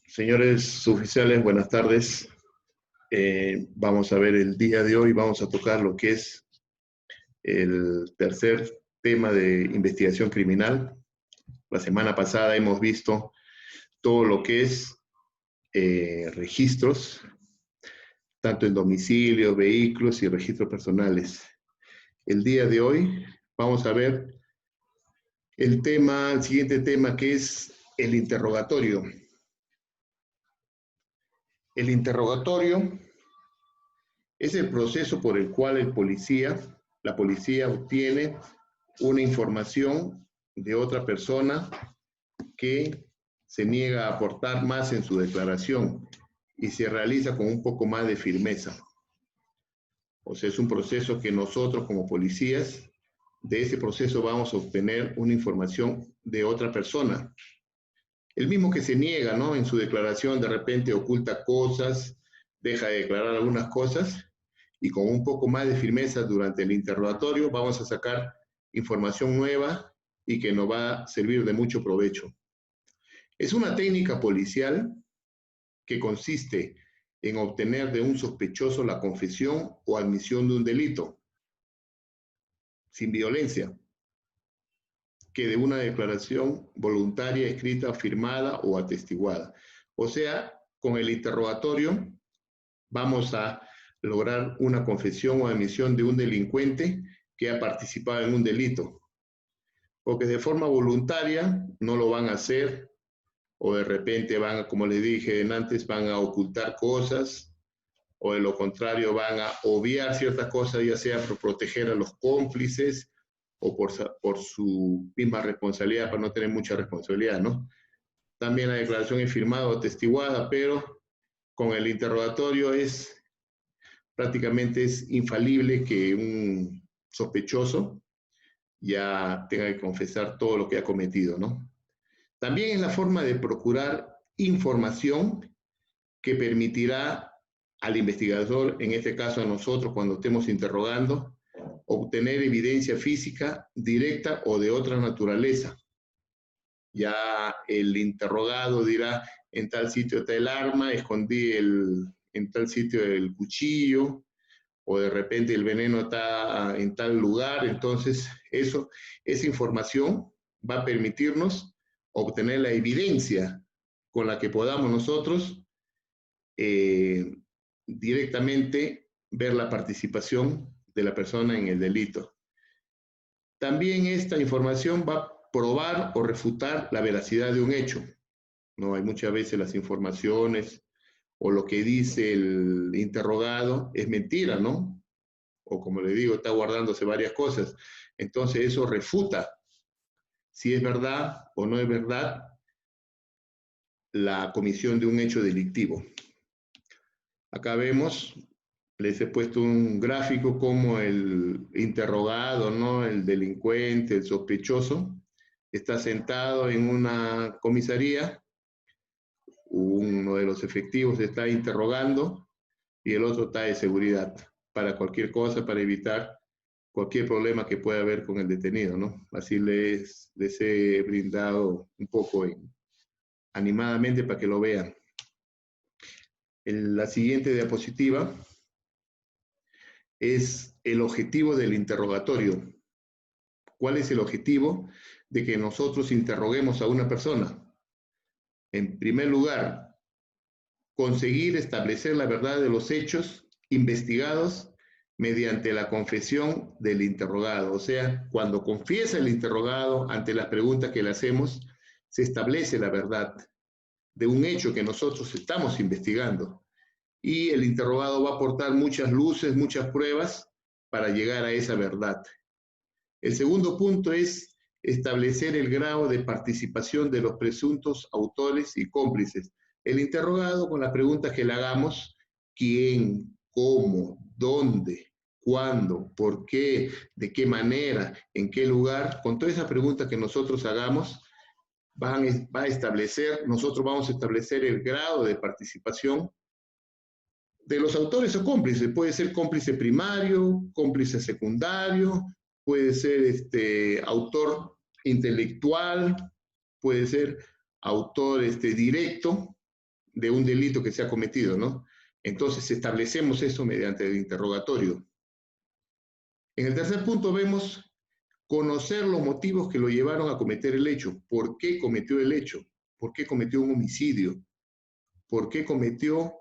Señores oficiales, buenas tardes. Vamos a ver el día de hoy, vamos a tocar lo que es el tercer tema de investigación criminal. La semana pasada hemos visto todo lo que es registros, tanto en domicilio, vehículos y registros personales. El día de hoy vamos a ver el siguiente tema, que es el interrogatorio. El interrogatorio es el proceso por el cual la policía obtiene una información de otra persona que se niega a aportar más en su declaración y se realiza con un poco más de firmeza. O sea, es un proceso que nosotros como policías, de ese proceso vamos a obtener una información de otra persona. El mismo que se niega, ¿no? En su declaración de repente oculta cosas, deja de declarar algunas cosas, y con un poco más de firmeza durante el interrogatorio vamos a sacar información nueva y que nos va a servir de mucho provecho. Es una técnica policial que consiste en obtener de un sospechoso la confesión o admisión de un delito, sin violencia, que de una declaración voluntaria, escrita, firmada o atestiguada. O sea, con el interrogatorio vamos a lograr una confesión o admisión de un delincuente que ha participado en un delito. Porque de forma voluntaria no lo van a hacer, o de repente van, como les dije antes, van a ocultar cosas, o de lo contrario van a obviar ciertas cosas, ya sea por proteger a los cómplices, o por su misma responsabilidad, para no tener mucha responsabilidad, ¿no? También la declaración es firmada o atestiguada, pero con el interrogatorio prácticamente es infalible que un sospechoso ya tenga que confesar todo lo que ha cometido, ¿no? También es la forma de procurar información que permitirá al investigador, en este caso a nosotros cuando estemos interrogando, obtener evidencia física directa o de otra naturaleza. Ya el interrogado dirá, en tal sitio está el arma, escondí en tal sitio el cuchillo, o de repente el veneno está en tal lugar. Entonces esa información va a permitirnos obtener la evidencia con la que podamos nosotros directamente ver la participación de la persona en el delito. También esta información va a probar o refutar la veracidad de un hecho, ¿no? Hay muchas veces las informaciones o lo que dice el interrogado es mentira, ¿no? O como le digo, está guardándose varias cosas. Entonces eso refuta si es verdad o no es verdad la comisión de un hecho delictivo. Acá vemos, les he puesto un gráfico como el interrogado, ¿no? El delincuente, el sospechoso, está sentado en una comisaría, uno de los efectivos está interrogando y el otro está de seguridad para cualquier cosa, para evitar cualquier problema que pueda haber con el detenido, ¿no? Así les he brindado un poco animadamente para que lo vean. La siguiente diapositiva es el objetivo del interrogatorio. ¿Cuál es el objetivo de que nosotros interroguemos a una persona? En primer lugar, conseguir establecer la verdad de los hechos investigados mediante la confesión del interrogado. O sea, cuando confiesa el interrogado ante las preguntas que le hacemos, se establece la verdad de un hecho que nosotros estamos investigando. Y el interrogado va a aportar muchas luces, muchas pruebas para llegar a esa verdad. El segundo punto es establecer el grado de participación de los presuntos autores y cómplices. El interrogado, con las preguntas que le hagamos, quién, cómo, dónde, cuándo, por qué, de qué manera, en qué lugar, con todas esas preguntas que nosotros hagamos, nosotros vamos a establecer el grado de participación de los autores o cómplices. Puede ser cómplice primario, cómplice secundario, puede ser autor intelectual, puede ser autor directo de un delito que se ha cometido, ¿no? Entonces establecemos eso mediante el interrogatorio. En el tercer punto vemos conocer los motivos que lo llevaron a cometer el hecho. ¿Por qué cometió el hecho? ¿Por qué cometió un homicidio? ¿Por qué cometió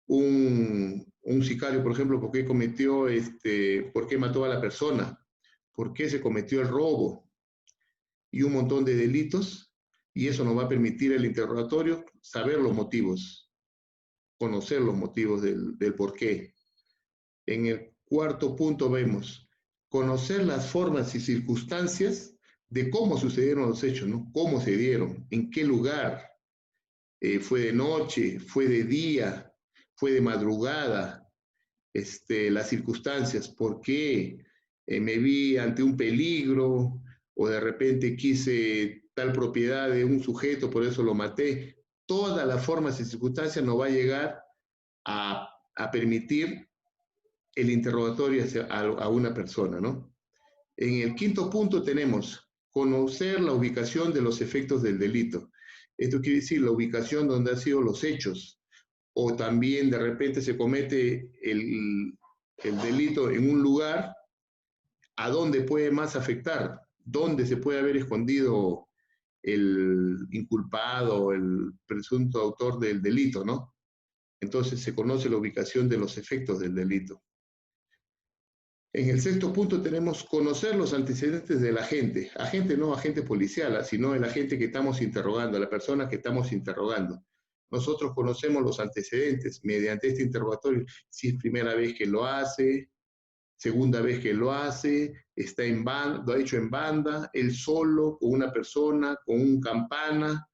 un sicario, por ejemplo? ¿Por qué cometió, por qué mató a la persona? ¿Por qué se cometió el robo? Y un montón de delitos. Y eso nos va a permitir el interrogatorio saber los motivos, conocer los motivos del por qué. En el cuarto punto vemos conocer las formas y circunstancias de cómo sucedieron los hechos, ¿no? Cómo se dieron, en qué lugar, fue de noche, fue de día, fue de madrugada, las circunstancias, por qué me vi ante un peligro o de repente quise tal propiedad de un sujeto, por eso lo maté. Todas las formas y circunstancias nos va a llegar a permitir el interrogatorio a una persona, ¿no? En el quinto punto tenemos conocer la ubicación de los efectos del delito. Esto quiere decir la ubicación donde han sido los hechos, o también de repente se comete el delito en un lugar a dónde puede más afectar, dónde se puede haber escondido el inculpado, el presunto autor del delito, ¿no? Entonces se conoce la ubicación de los efectos del delito. En el sexto punto tenemos conocer los antecedentes del agente. Agente no agente policial, sino el agente que estamos interrogando, la persona que estamos interrogando. Nosotros conocemos los antecedentes mediante este interrogatorio, si es primera vez que lo hace, segunda vez que lo hace, está en banda, lo ha hecho en banda, él solo, con una persona, con un campana,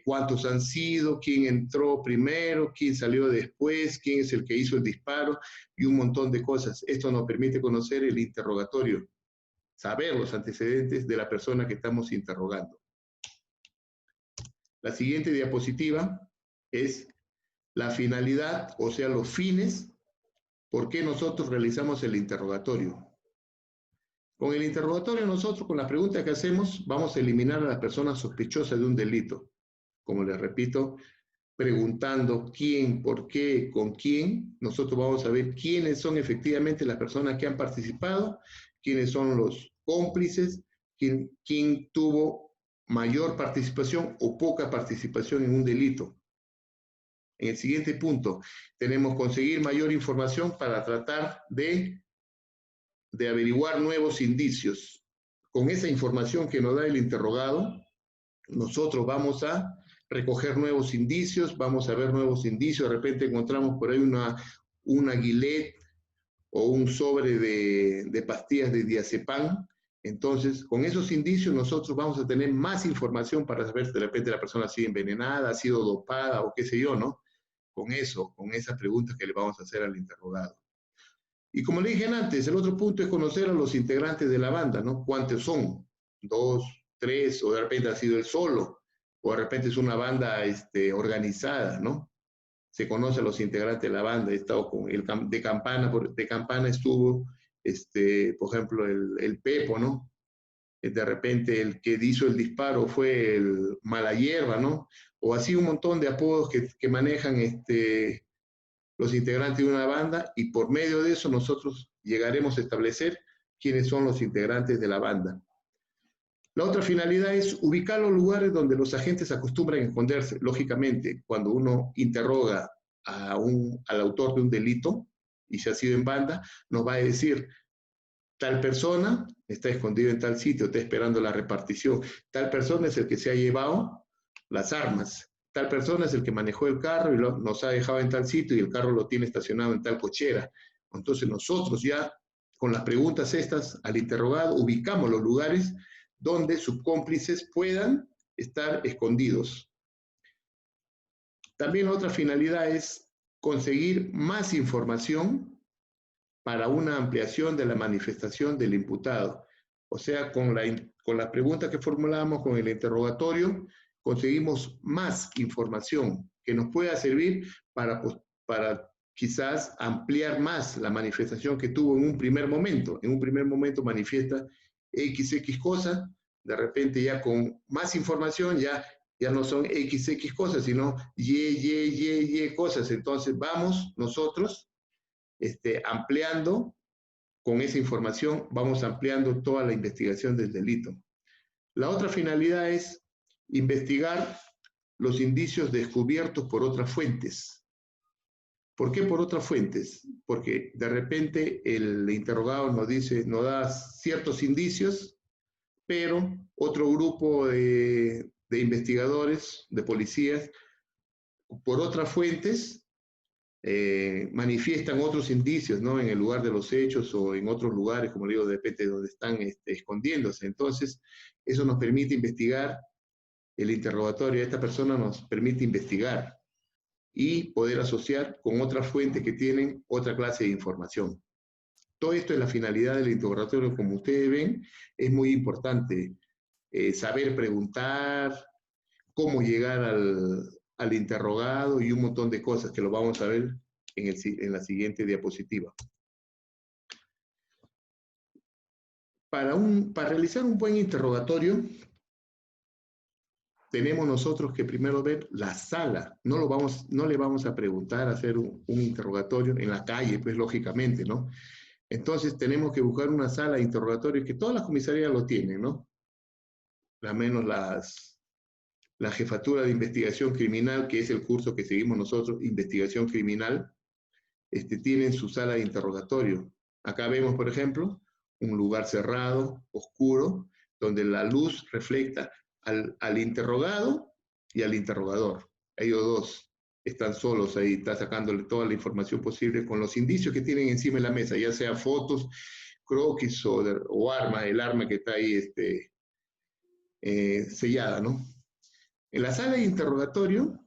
cuántos han sido, quién entró primero, quién salió después, quién es el que hizo el disparo y un montón de cosas. Esto nos permite conocer el interrogatorio, saber los antecedentes de la persona que estamos interrogando. La siguiente diapositiva es la finalidad, o sea, los fines, por qué nosotros realizamos el interrogatorio. Con el interrogatorio nosotros, con las preguntas que hacemos, vamos a eliminar a las personas sospechosas de un delito. Como les repito, preguntando quién, por qué, con quién, nosotros vamos a ver quiénes son efectivamente las personas que han participado, quiénes son los cómplices, quién tuvo mayor participación o poca participación en un delito. En el siguiente punto, tenemos conseguir mayor información para tratar de averiguar nuevos indicios. Con esa información que nos da el interrogado, nosotros vamos a recoger nuevos indicios, vamos a ver nuevos indicios, de repente encontramos por ahí una guilet o un sobre de pastillas de diazepam. Entonces, con esos indicios nosotros vamos a tener más información para saber si de repente la persona ha sido envenenada, ha sido dopada o qué sé yo, ¿no? Con eso, con esas preguntas que le vamos a hacer al interrogado. Y como le dije antes, el otro punto es conocer a los integrantes de la banda, ¿no? ¿Cuántos son? 2, 3, o de repente ha sido él solo, o de repente es una banda organizada, ¿no? Se conoce a los integrantes de la banda. He estado con de Campana estuvo, por ejemplo, el Pepo, ¿no? De repente el que hizo el disparo fue el Mala Hierba, ¿no? O así un montón de apodos que manejan los integrantes de una banda, y por medio de eso nosotros llegaremos a establecer quiénes son los integrantes de la banda. La otra finalidad es ubicar los lugares donde los agentes acostumbran a esconderse. Lógicamente, cuando uno interroga al autor de un delito y se ha sido en banda, nos va a decir, tal persona está escondido en tal sitio, está esperando la repartición, tal persona es el que se ha llevado las armas, tal persona es el que manejó el carro y nos ha dejado en tal sitio y el carro lo tiene estacionado en tal cochera. Entonces nosotros ya, con las preguntas estas al interrogado, ubicamos los lugares donde sus cómplices puedan estar escondidos. También otra finalidad es conseguir más información para una ampliación de la manifestación del imputado. O sea, con la pregunta que formulamos, con el interrogatorio, conseguimos más información que nos pueda servir para quizás ampliar más la manifestación que tuvo en un primer momento. En un primer momento manifiesta XX cosa, de repente ya con más información ya Ya no son XX cosas, sino Y cosas. Entonces vamos nosotros ampliando con esa información, vamos ampliando toda la investigación del delito. La otra finalidad es investigar los indicios descubiertos por otras fuentes. ¿Por qué por otras fuentes? Porque de repente el interrogado nos dice, nos da ciertos indicios, pero otro grupo de investigadores, de policías, por otras fuentes, manifiestan otros indicios, ¿no? En el lugar de los hechos o en otros lugares, como digo, de repente donde están escondiéndose. Entonces, eso nos permite investigar, el interrogatorio de esta persona nos permite investigar y poder asociar con otras fuentes que tienen otra clase de información. Todo esto es la finalidad del interrogatorio, como ustedes ven, es muy importante saber preguntar, cómo llegar al interrogado y un montón de cosas que lo vamos a ver en la siguiente diapositiva. Para realizar un buen interrogatorio, tenemos nosotros que primero ver la sala. No le vamos a preguntar, hacer un interrogatorio en la calle, pues lógicamente, ¿no? Entonces tenemos que buscar una sala de interrogatorio que todas las comisarías lo tienen, ¿no? Al menos la jefatura de investigación criminal, que es el curso que seguimos nosotros, investigación criminal, tienen su sala de interrogatorio. Acá vemos, por ejemplo, un lugar cerrado, oscuro, donde la luz refleja al interrogado y al interrogador. Ellos dos están solos ahí, está sacándole toda la información posible con los indicios que tienen encima de la mesa, ya sea fotos, croquis o arma, el arma que está ahí sellada, ¿no? En la sala de interrogatorio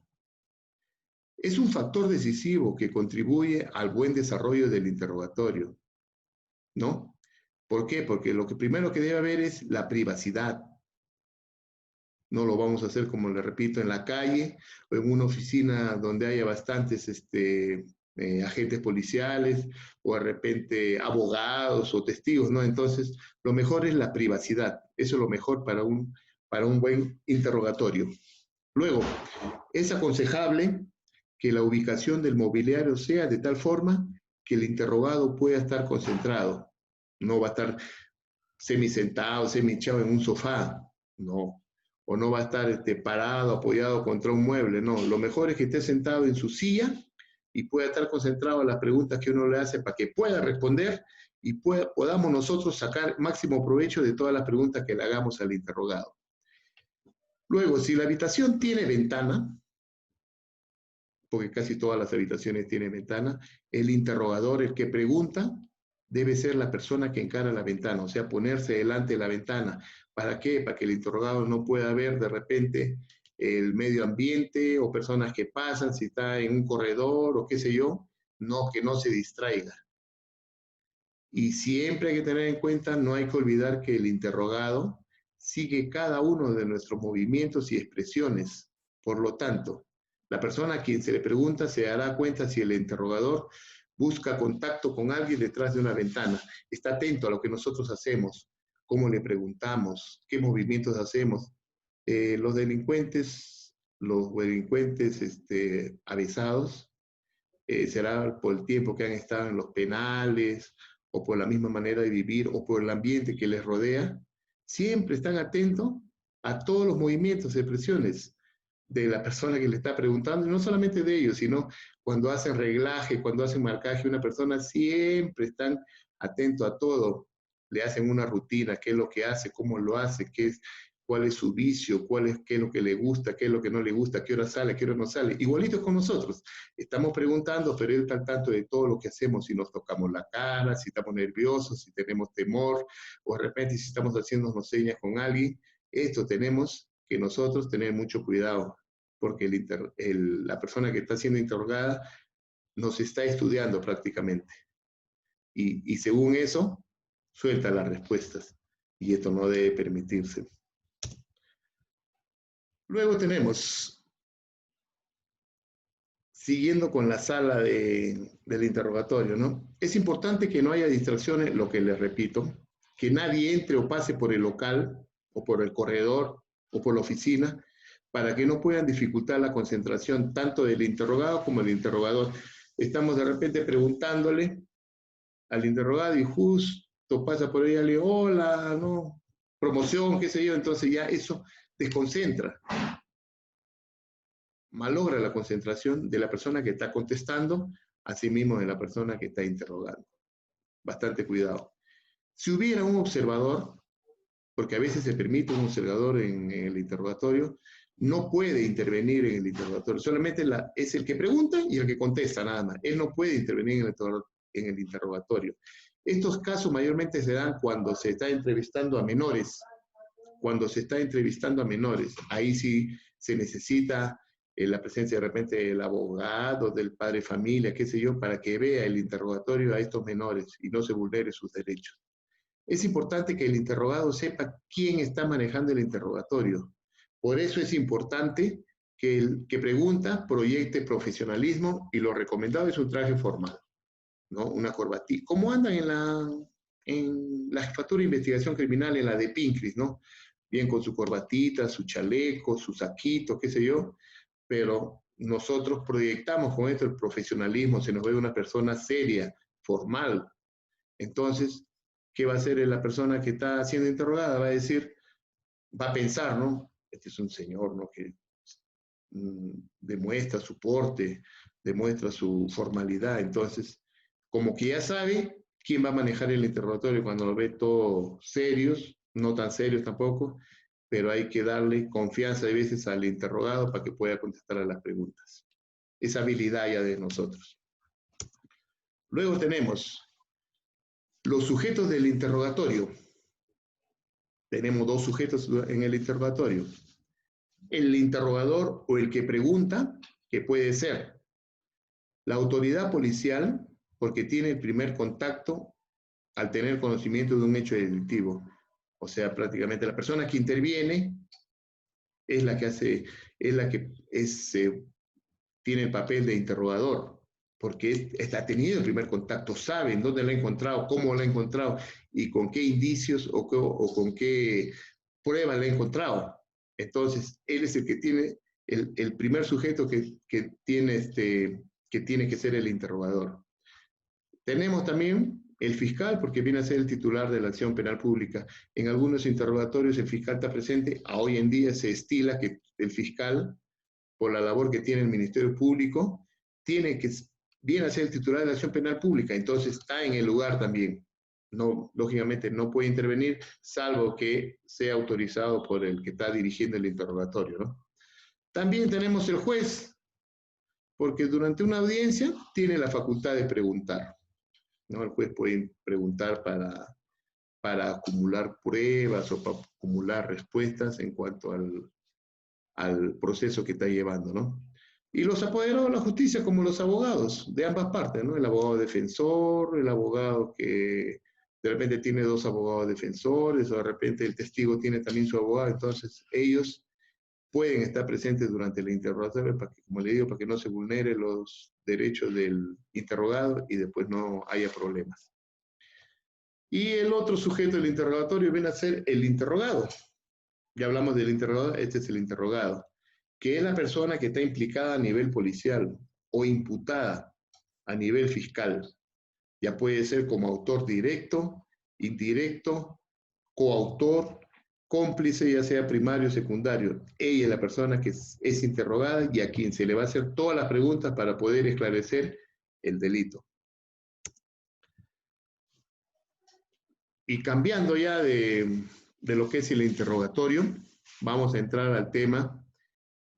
es un factor decisivo que contribuye al buen desarrollo del interrogatorio, ¿no? ¿Por qué? Porque lo que primero que debe haber es la privacidad. No lo vamos a hacer, como le repito, en la calle o en una oficina donde haya bastantes agentes policiales o de repente abogados o testigos, ¿no? Entonces, lo mejor es la privacidad. Eso es lo mejor para un buen interrogatorio. Luego, es aconsejable que la ubicación del mobiliario sea de tal forma que el interrogado pueda estar concentrado. No va a estar semisentado, semi-echado en un sofá, no. O no va a estar parado, apoyado contra un mueble, no. Lo mejor es que esté sentado en su silla y pueda estar concentrado en las preguntas que uno le hace para que pueda responder y podamos nosotros sacar máximo provecho de todas las preguntas que le hagamos al interrogado. Luego, si la habitación tiene ventana, porque casi todas las habitaciones tienen ventana, el interrogador, el que pregunta, debe ser la persona que encara la ventana, o sea, ponerse delante de la ventana. ¿Para qué? Para que el interrogado no pueda ver de repente el medio ambiente o personas que pasan, si está en un corredor o qué sé yo, no, que no se distraiga. Y siempre hay que tener en cuenta, no hay que olvidar que el interrogado sigue cada uno de nuestros movimientos y expresiones. Por lo tanto, la persona a quien se le pregunta se dará cuenta si el interrogador busca contacto con alguien detrás de una ventana. Está atento a lo que nosotros hacemos, cómo le preguntamos, qué movimientos hacemos. Los delincuentes avesados, será por el tiempo que han estado en los penales, o por la misma manera de vivir, o por el ambiente que les rodea, siempre están atentos a todos los movimientos, expresiones de la persona que le está preguntando, y no solamente de ellos, sino cuando hacen reglaje, cuando hacen marcaje, una persona siempre están atentos a todo, le hacen una rutina, qué es lo que hace, cómo lo hace, cuál es su vicio, qué es lo que le gusta, qué es lo que no le gusta, qué hora sale, qué hora no sale. Igualito con nosotros. Estamos preguntando, pero él está al tanto de todo lo que hacemos, si nos tocamos la cara, si estamos nerviosos, si tenemos temor, o de repente si estamos haciéndonos señas con alguien. Esto tenemos que nosotros tener mucho cuidado, porque la persona que está siendo interrogada nos está estudiando prácticamente. Y según eso, suelta las respuestas. Y esto no debe permitirse. Luego tenemos, siguiendo con la sala del interrogatorio, ¿no? Es importante que no haya distracciones, lo que les repito, que nadie entre o pase por el local, o por el corredor, o por la oficina, para que no puedan dificultar la concentración tanto del interrogado como del interrogador. Estamos de repente preguntándole al interrogado y justo pasa por ahí y le digo, hola, no, promoción, qué sé yo, entonces ya eso desconcentra, malogra la concentración de la persona que está contestando, asimismo de la persona que está interrogando. Bastante cuidado. Si hubiera un observador, porque a veces se permite un observador en el interrogatorio, no puede intervenir en el interrogatorio, solamente es el que pregunta y el que contesta nada más. Él no puede intervenir en el interrogatorio. Estos casos mayormente se dan cuando se está entrevistando a menores. Cuando se está entrevistando a menores, ahí sí se necesita la presencia de repente del abogado, del padre de familia, qué sé yo, para que vea el interrogatorio a estos menores y no se vulnere sus derechos. Es importante que el interrogado sepa quién está manejando el interrogatorio. Por eso es importante que el que pregunta proyecte profesionalismo y lo recomendado es un traje formal, ¿no? Una corbatita. ¿Cómo andan en la Jefatura de Investigación Criminal, en la de PINCRIS, ¿no? Bien con su corbatita, su chaleco, su saquito, qué sé yo, pero nosotros proyectamos con esto el profesionalismo, se nos ve una persona seria, formal. Entonces, ¿qué va a hacer la persona que está siendo interrogada? Va a decir, va a pensar, ¿no? Este es un señor, ¿no? Que demuestra su porte, demuestra su formalidad. Entonces, como que ya sabe quién va a manejar el interrogatorio cuando lo ve todo serios, no tan serios tampoco, pero hay que darle confianza a veces al interrogado para que pueda contestar a las preguntas. Esa habilidad ya de nosotros. Luego tenemos los sujetos del interrogatorio. Tenemos dos sujetos en el interrogatorio. El interrogador o el que pregunta, que puede ser la autoridad policial, porque tiene el primer contacto al tener conocimiento de un hecho delictivo. O sea, prácticamente la persona que interviene es la que hace, es la que tiene el papel de interrogador, porque ha tenido el primer contacto, sabe en dónde lo ha encontrado, cómo lo ha encontrado y con qué indicios o con qué pruebas lo ha encontrado. Entonces, él es el que tiene el primer sujeto que tiene que ser el interrogador. Tenemos también el fiscal, porque viene a ser el titular de la acción penal pública. En algunos interrogatorios el fiscal está presente. Hoy en día se estila que el fiscal, por la labor que tiene el Ministerio Público, viene a ser el titular de la acción penal pública, entonces está en el lugar también. No, lógicamente no puede intervenir, salvo que sea autorizado por el que está dirigiendo el interrogatorio, ¿no? También tenemos el juez, porque durante una audiencia tiene la facultad de preguntar, ¿no? El juez puede preguntar para acumular pruebas o para acumular respuestas en cuanto al proceso que está llevando, ¿no? Y los apoderados de la justicia como los abogados de ambas partes, ¿no? El abogado defensor, el abogado que de repente tiene dos abogados defensores, o de repente el testigo tiene también su abogado, entonces ellos pueden estar presentes durante el interrogatorio, para que, como le digo, para que no se vulneren los derechos del interrogado y después no haya problemas. Y el otro sujeto del interrogatorio viene a ser el interrogado. Ya hablamos del interrogador, este es el interrogado, que es la persona que está implicada a nivel policial o imputada a nivel fiscal. Ya puede ser como autor directo, indirecto, coautor, cómplice, ya sea primario o secundario. Ella es la persona que es interrogada y a quien se le va a hacer todas las preguntas para poder esclarecer el delito. Y cambiando ya de lo que es el interrogatorio, vamos a entrar al tema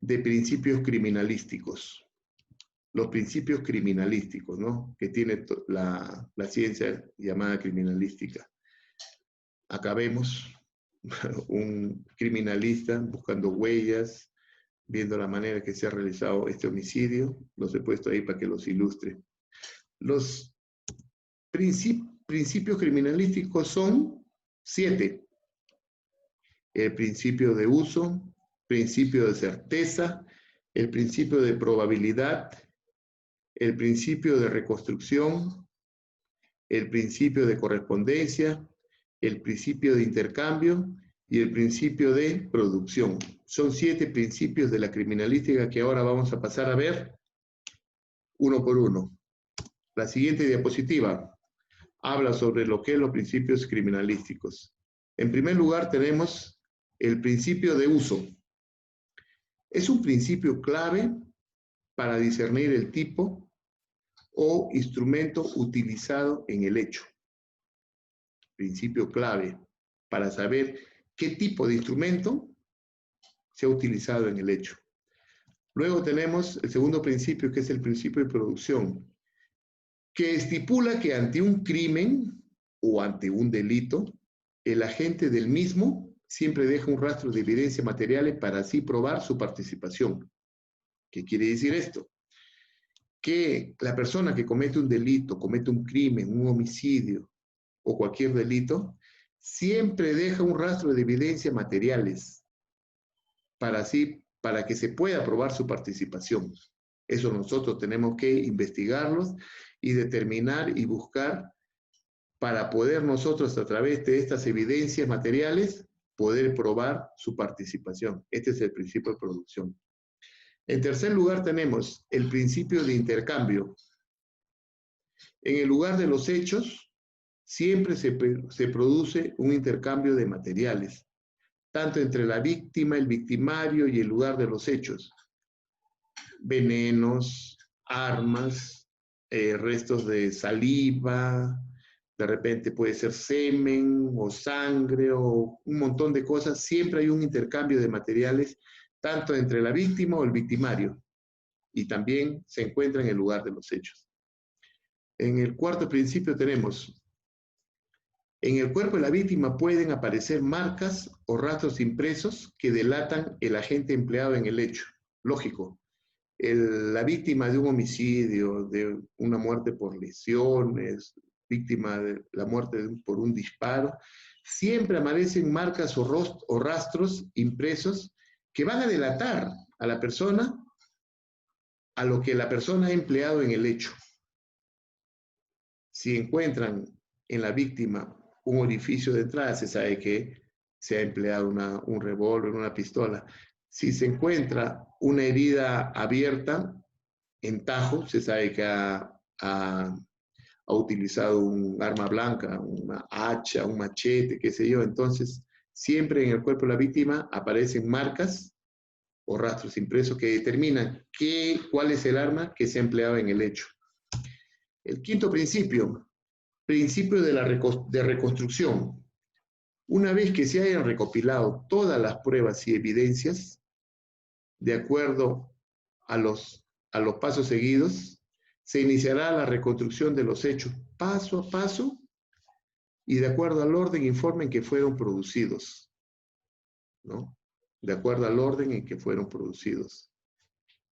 de principios criminalísticos. Los principios criminalísticos, ¿no? Que tiene la ciencia llamada criminalística. Acá vemos un criminalista buscando huellas, viendo la manera que se ha realizado este homicidio. Los he puesto ahí para que los ilustre. Los principios criminalísticos son 7. El principio de uso, principio de certeza, el principio de probabilidad, el principio de reconstrucción, el principio de correspondencia, el principio de intercambio, y el principio de producción. Son 7 principios de la criminalística que ahora vamos a pasar a ver uno por uno. La siguiente diapositiva habla sobre lo que es los principios criminalísticos. En primer lugar tenemos el principio de uso. Es un principio clave para discernir el tipo o instrumento utilizado en el hecho. Principio clave para saber qué tipo de instrumento se ha utilizado en el hecho. Luego tenemos el segundo principio, que es el principio de producción, que estipula que ante un crimen o ante un delito, el agente del mismo siempre deja un rastro de evidencia materiales para así probar su participación. ¿Qué quiere decir esto? Que la persona que comete un delito, comete un crimen, un homicidio o cualquier delito, siempre deja un rastro de evidencia materiales para que se pueda probar su participación. Eso nosotros tenemos que investigarlos y determinar y buscar para poder nosotros, a través de estas evidencias materiales, poder probar su participación. Este es el principio de producción. En tercer lugar tenemos el principio de intercambio. En el lugar de los hechos, siempre se produce un intercambio de materiales, tanto entre la víctima, el victimario y el lugar de los hechos. Venenos, armas, restos de saliva, de repente puede ser semen o sangre o un montón de cosas. Siempre hay un intercambio de materiales, tanto entre la víctima o el victimario, y también se encuentra en el lugar de los hechos. En el cuarto principio tenemos: en el cuerpo de la víctima pueden aparecer marcas o rastros impresos que delatan el agente empleado en el hecho. Lógico, la víctima de un homicidio, de una muerte por lesiones, víctima de la muerte por un disparo, siempre aparecen marcas o rastros impresos que van a delatar a la persona, a lo que la persona ha empleado en el hecho. Si encuentran en la víctima un orificio de entrada, se sabe que se ha empleado un revólver, una pistola. Si se encuentra una herida abierta en tajo, se sabe que ha utilizado un arma blanca, una hacha, un machete, qué sé yo. Entonces, siempre en el cuerpo de la víctima aparecen marcas o rastros impresos que determinan cuál es el arma que se ha empleado en el hecho. El quinto principio, principio de reconstrucción. Una vez que se hayan recopilado todas las pruebas y evidencias, de acuerdo a los pasos seguidos, se iniciará la reconstrucción de los hechos paso a paso y de acuerdo al orden e informe en que fueron producidos, ¿no? De acuerdo al orden en que fueron producidos.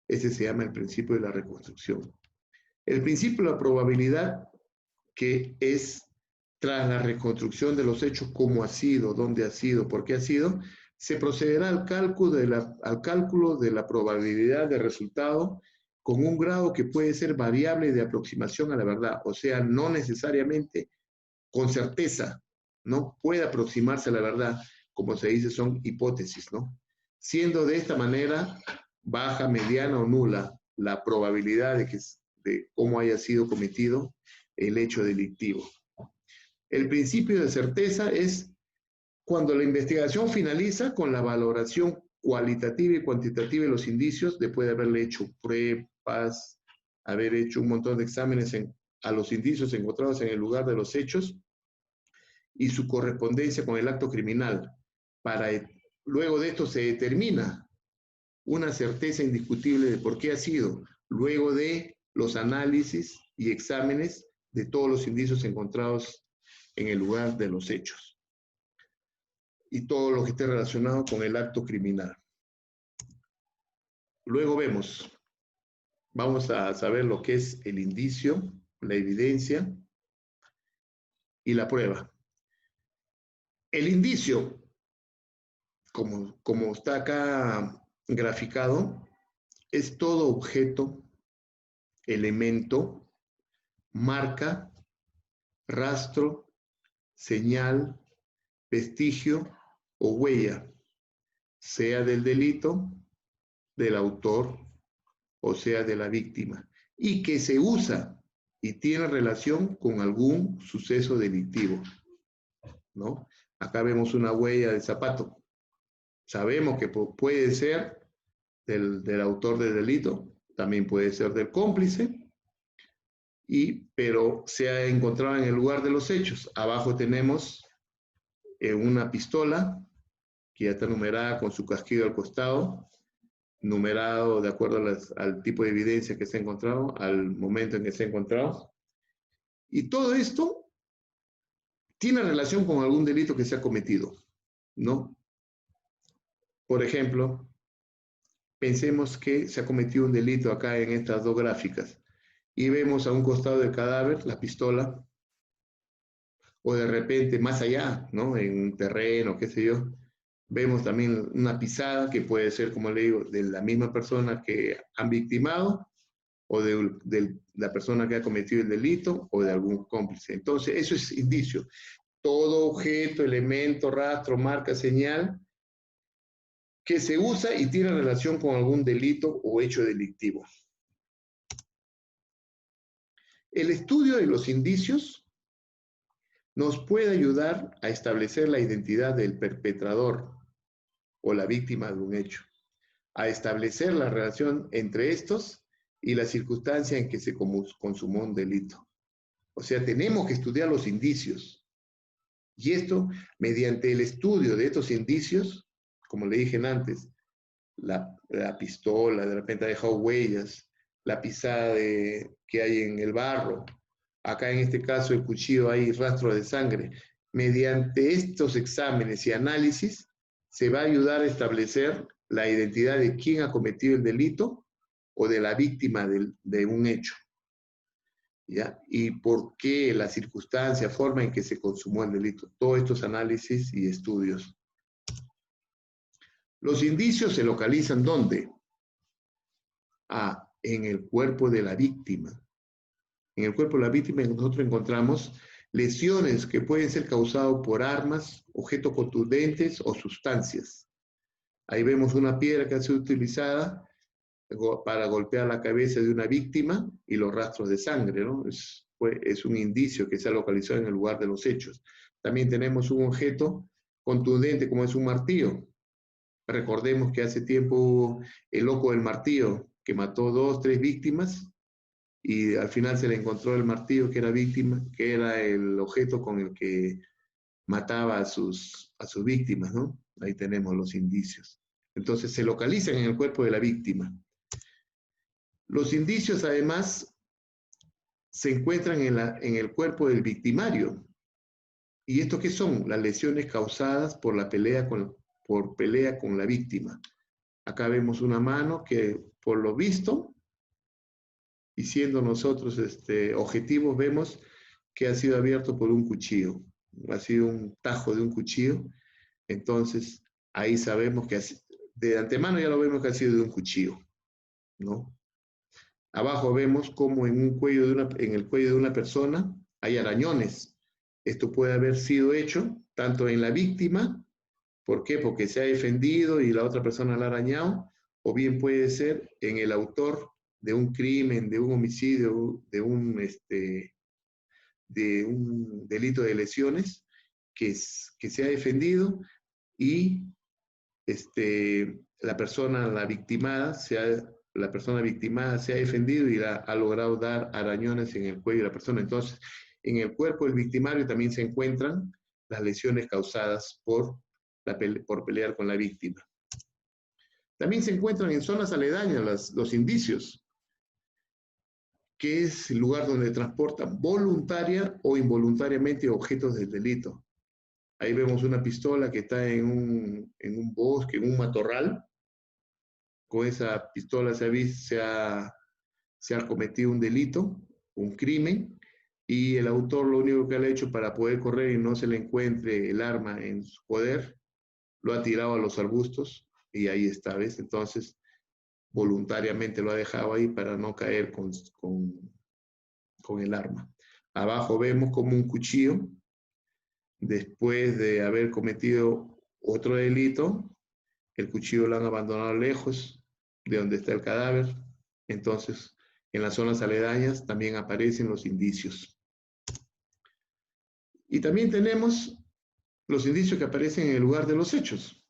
Ese se llama el principio de la reconstrucción. El principio de la probabilidad, que es tras la reconstrucción de los hechos, cómo ha sido, dónde ha sido, por qué ha sido, se procederá al cálculo de la probabilidad de resultado con un grado que puede ser variable de aproximación a la verdad, o sea, no necesariamente con certeza, ¿no? Puede aproximarse a la verdad, como se dice, son hipótesis, ¿no? Siendo de esta manera baja, mediana o nula la probabilidad de cómo haya sido cometido el hecho delictivo. El principio de certeza es cuando la investigación finaliza con la valoración cualitativa y cuantitativa de los indicios, después de haberle hecho pruebas, haber hecho un montón de exámenes a los indicios encontrados en el lugar de los hechos y su correspondencia con el acto criminal. Luego de esto se determina una certeza indiscutible de por qué ha sido, luego de los análisis y exámenes de todos los indicios encontrados en el lugar de los hechos y todo lo que esté relacionado con el acto criminal. Luego vamos a saber lo que es el indicio, la evidencia y la prueba. El indicio, como está acá graficado, es todo objeto, elemento, marca, rastro, señal, vestigio o huella, sea del delito, del autor, o sea de la víctima, y que se usa y tiene relación con algún suceso delictivo, ¿no? Acá vemos una huella de zapato. Sabemos que puede ser del autor del delito, también puede ser del cómplice, pero se ha encontrado en el lugar de los hechos. Abajo tenemos una pistola que ya está numerada con su casquillo al costado, numerado de acuerdo al tipo de evidencia que se ha encontrado, al momento en que se ha encontrado. Y todo esto tiene relación con algún delito que se ha cometido, ¿no? Por ejemplo, pensemos que se ha cometido un delito acá en estas dos gráficas y vemos a un costado del cadáver la pistola, o de repente más allá, ¿no? En un terreno, qué sé yo, vemos también una pisada que puede ser, como le digo, de la misma persona que han victimado o de la persona que ha cometido el delito o de algún cómplice. Entonces, eso es indicio. Todo objeto, elemento, rastro, marca, señal que se usa y tiene relación con algún delito o hecho delictivo. El estudio de los indicios nos puede ayudar a establecer la identidad del perpetrador o la víctima de un hecho, a establecer la relación entre estos y la circunstancia en que se consumó un delito. O sea, tenemos que estudiar los indicios. Y esto, mediante el estudio de estos indicios, como le dije antes, la pistola, de repente ha dejado huellas, la pisada que hay en el barro, acá en este caso el cuchillo hay rastro de sangre. Mediante estos exámenes y análisis se va a ayudar a establecer la identidad de quién ha cometido el delito o de la víctima de un hecho, ¿ya? Y por qué, la circunstancia, forma en que se consumó el delito. Todos estos análisis y estudios. Los indicios se localizan ¿dónde? En el cuerpo de la víctima. En el cuerpo de la víctima nosotros encontramos lesiones que pueden ser causadas por armas, objetos contundentes o sustancias. Ahí vemos una piedra que ha sido utilizada para golpear la cabeza de una víctima y los rastros de sangre, ¿no? Es un indicio que se ha localizado en el lugar de los hechos. También tenemos un objeto contundente como es un martillo. Recordemos que hace tiempo hubo el loco del martillo que mató 2, 3 víctimas y al final se le encontró el martillo que era víctima, que era el objeto con el que mataba a sus víctimas, ¿no? Ahí tenemos los indicios. Entonces se localizan en el cuerpo de la víctima. Los indicios además se encuentran en el cuerpo del victimario. ¿Y esto qué son? Las lesiones causadas por la pelea con la víctima. Acá vemos una mano que por lo visto, y siendo nosotros objetivos, vemos que ha sido abierto por un cuchillo. Ha sido un tajo de un cuchillo. Entonces, ahí sabemos que de antemano ya lo vemos que ha sido de un cuchillo, ¿no? Abajo vemos como en el cuello de una persona hay arañones. Esto puede haber sido hecho tanto en la víctima, ¿por qué? Porque se ha defendido y la otra persona la ha arañado, o bien puede ser en el autor de un crimen, de un homicidio, de un delito de lesiones que se ha defendido y la persona victimada se ha defendido y ha logrado dar arañones en el cuello de la persona. Entonces, en el cuerpo del victimario también se encuentran las lesiones causadas por pelear con la víctima. También se encuentran en zonas aledañas los indicios, que es el lugar donde transportan voluntaria o involuntariamente objetos del delito. Ahí vemos una pistola que está en un bosque, en un matorral. Con esa pistola se ha cometido un delito, un crimen, y el autor lo único que ha hecho para poder correr y no se le encuentre el arma en su poder, lo ha tirado a los arbustos y ahí está, ¿ves? Entonces, voluntariamente lo ha dejado ahí para no caer con el arma. Abajo vemos como un cuchillo, después de haber cometido Otro delito, el cuchillo lo han abandonado lejos de donde está el cadáver. Entonces, en las zonas aledañas también aparecen los indicios. Y también tenemos los indicios que aparecen en el lugar de los hechos,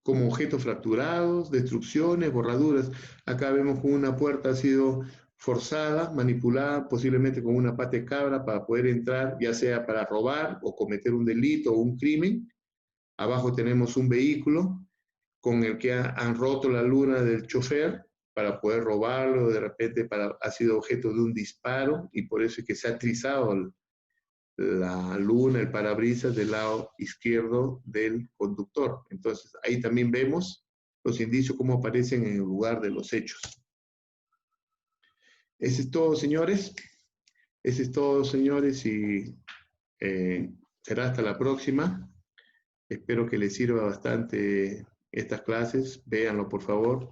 como objetos fracturados, destrucciones, borraduras. Acá vemos que una puerta ha sido forzada, manipulada, posiblemente con una pata de cabra para poder entrar, ya sea para robar o cometer un delito o un crimen. Abajo tenemos un vehículo con el que han roto la luna del chofer para poder robarlo, de repente ha sido objeto de un disparo y por eso es que se ha trizado la luna, el parabrisas del lado izquierdo del conductor. Entonces ahí también vemos los indicios cómo aparecen en el lugar de los hechos. Eso es todo, señores. Eso es todo, señores, y será hasta la próxima. Espero que les sirva bastante estas clases. Véanlo, por favor.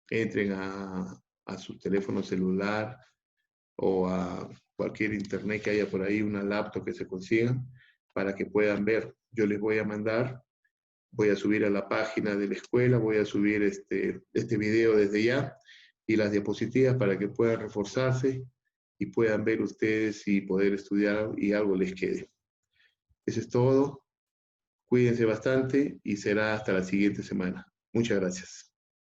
Entren a su teléfono celular o a cualquier internet que haya por ahí, una laptop que se consigan, para que puedan ver. Yo les voy a mandar, voy a subir a la página de la escuela, voy a subir este video desde ya y las diapositivas para que puedan reforzarse y puedan ver ustedes y poder estudiar y algo les quede. Eso es todo. Cuídense bastante y será hasta la siguiente semana. Muchas gracias.